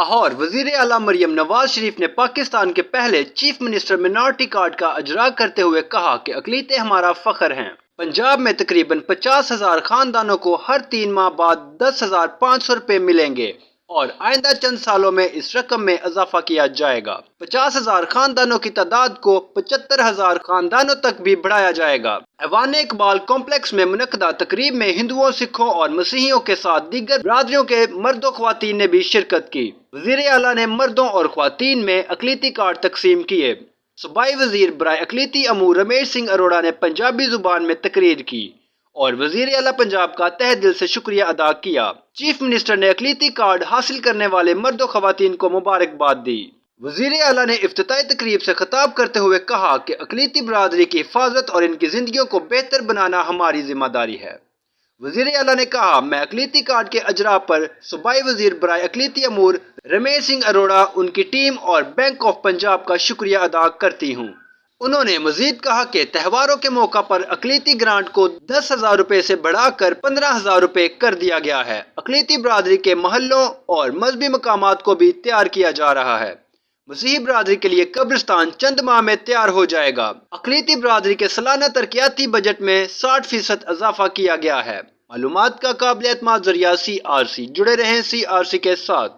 لاہور وزیر اعلیٰ مریم نواز شریف نے پاکستان کے پہلے چیف منسٹر مائنارٹی کارڈ کا اجرا کرتے ہوئے کہا کہ اقلیتیں ہمارا فخر ہیں۔ پنجاب میں تقریباً 50,000 خاندانوں کو ہر 3 ماہ بعد 10,500 روپے ملیں گے اور آئندہ چند سالوں میں اس رقم میں اضافہ کیا جائے گا۔ 50,000 خاندانوں کی تعداد کو 75,000 خاندانوں تک بھی بڑھایا جائے گا۔ ایوان اقبال کمپلیکس میں منعقدہ تقریب میں ہندوؤں، سکھوں اور مسیحیوں کے ساتھ دیگر برادریوں کے مرد و خواتین نے بھی شرکت کی۔ وزیر اعلیٰ نے مردوں اور خواتین میں اقلیتی کارڈ تقسیم کیے۔ صوبائی وزیر برائے اقلیتی امور رمیش سنگھ اروڑہ نے پنجابی زبان میں تقریر کی اور وزیر اعلیٰ پنجاب کا تہہ دل سے شکریہ ادا کیا۔ چیف منسٹر نے اقلیتی کارڈ حاصل کرنے والے مرد و خواتین کو مبارکباد دی۔ وزیر اعلیٰ نے افتتاحی تقریب سے خطاب کرتے ہوئے کہا کہ اقلیتی برادری کی حفاظت اور ان کی زندگیوں کو بہتر بنانا ہماری ذمہ داری ہے۔ وزیر اعلیٰ نے کہا، میں اقلیتی کارڈ کے اجرا پر صوبائی وزیر برائے اقلیتی امور رمیش سنگھ اروڑہ، ان کی ٹیم اور بینک آف پنجاب کا شکریہ ادا کرتی ہوں۔ انہوں نے مزید کہا کہ تہواروں کے موقع پر اقلیتی گرانٹ کو 10,000 روپے سے بڑھا کر 15,000 روپے کر دیا گیا ہے۔ اقلیتی برادری کے محلوں اور مذہبی مقامات کو بھی تیار کیا جا رہا ہے۔ مسیحی برادری کے لیے قبرستان چند ماہ میں تیار ہو جائے گا۔ اقلیتی برادری کے سالانہ ترقیاتی بجٹ میں 60% اضافہ کیا گیا ہے۔ معلومات کا قابل اعتماد ذریعہ CRC۔ جڑے رہیں CRC کے ساتھ۔